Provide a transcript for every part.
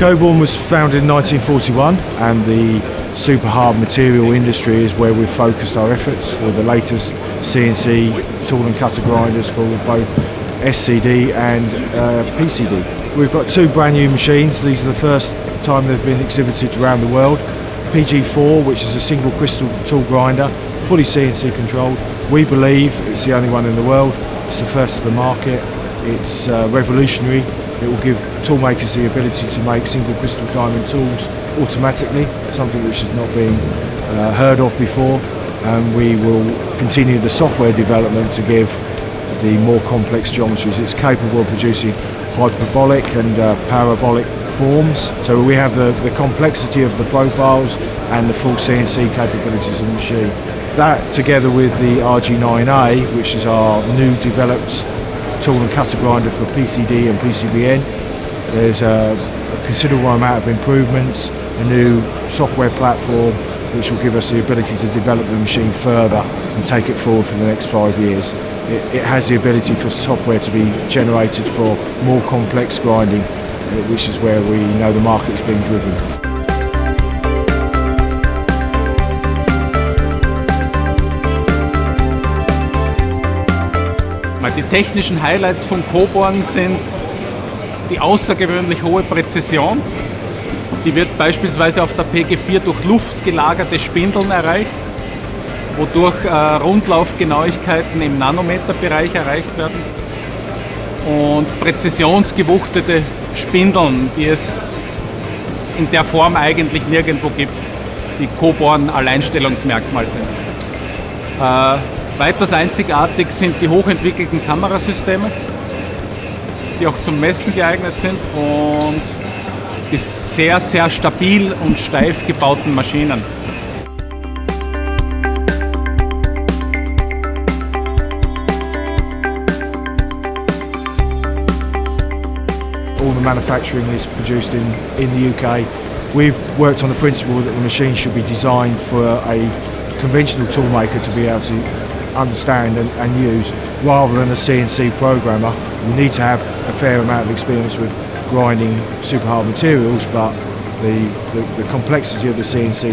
Coborn was founded in 1941, and the super hard material industry is where we've focused our efforts with the latest CNC tool and cutter grinders for both SCD and PCD. We've got two brand new machines. These are the first time they've been exhibited around the world. PG4, which is a single crystal tool grinder, fully CNC controlled. We believe it's the only one in the world. It's the first to the market. It's revolutionary. It will give tool makers the ability to make single crystal diamond tools automatically, something which has not been heard of before. And we will continue the software development to give the more complex geometries. It's capable of producing hyperbolic and parabolic forms. So we have the complexity of the profiles and the full CNC capabilities of the machine. That, together with the RG9A, which is our new developed tool and cutter grinder for PCD and PCBN. There's a considerable amount of improvements, a new software platform which will give us the ability to develop the machine further and take it forward for the next 5 years. It has the ability for software to be generated for more complex grinding, which is where we know the market is being driven. Die technischen Highlights von Coborn sind die außergewöhnlich hohe Präzision. Die wird beispielsweise auf der PG4 durch luftgelagerte Spindeln erreicht, wodurch Rundlaufgenauigkeiten im Nanometerbereich erreicht werden. Und präzisionsgewuchtete Spindeln, die es in der Form eigentlich nirgendwo gibt, die Coborn Alleinstellungsmerkmal sind. Weiters einzigartig sind die hochentwickelten Kamerasysteme, die auch zum Messen geeignet sind, und die sehr, sehr stabil und steif gebauten Maschinen. All the manufacturing is produced in the UK. We've worked on the principle that the machine should be designed for a conventional toolmaker to be able to understand and use, rather than a CNC programmer. You need to have a fair amount of experience with grinding super hard materials, but the complexity of the CNC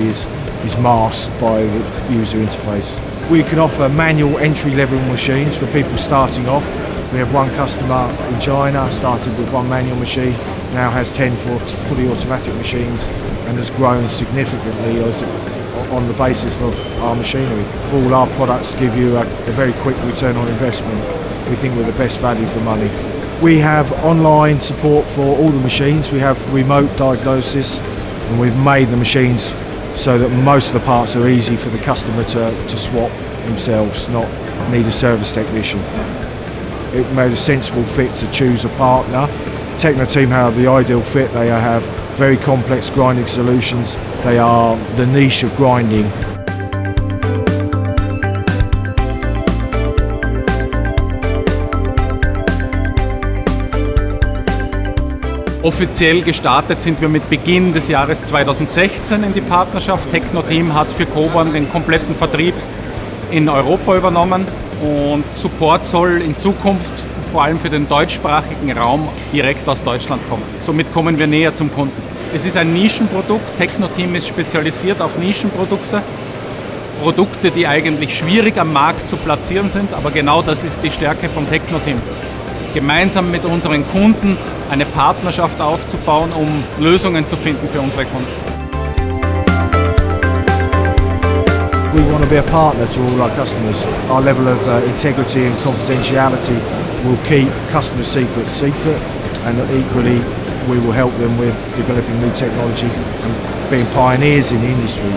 is masked by the user interface. We can offer manual entry-level machines for people starting off. We have one customer in China, started with one manual machine, now has 10 fully automatic machines, and has grown significantly on the basis of our machinery. All our products give you a very quick return on investment. We think we're the best value for money. We have online support for all the machines. We have remote diagnosis, and we've made the machines so that most of the parts are easy for the customer to swap themselves, not need a service technician. It made a sensible fit to choose a partner. TECNO.TEAM have the ideal fit. They have very complex grinding solutions. They are the niche of grinding. Offiziell gestartet sind wir mit Beginn des Jahres 2016 in die Partnerschaft. TECNO.TEAM hat für Coborn den kompletten Vertrieb in Europa übernommen, und Support soll in Zukunft vor allem für den deutschsprachigen Raum direkt aus Deutschland kommen. Somit kommen wir näher zum Kunden. Es ist ein Nischenprodukt. TECNO.TEAM ist spezialisiert auf Nischenprodukte. Produkte, die eigentlich schwierig am Markt zu platzieren sind, aber genau das ist die Stärke von TECNO.TEAM. Gemeinsam mit unseren Kunden eine Partnerschaft aufzubauen, um Lösungen zu finden für unsere Kunden. We want to be a partner to all our customers. Our level of integrity and confidentiality will keep customer secrets secret, and equally we will help them with developing new technology and being pioneers in the industry.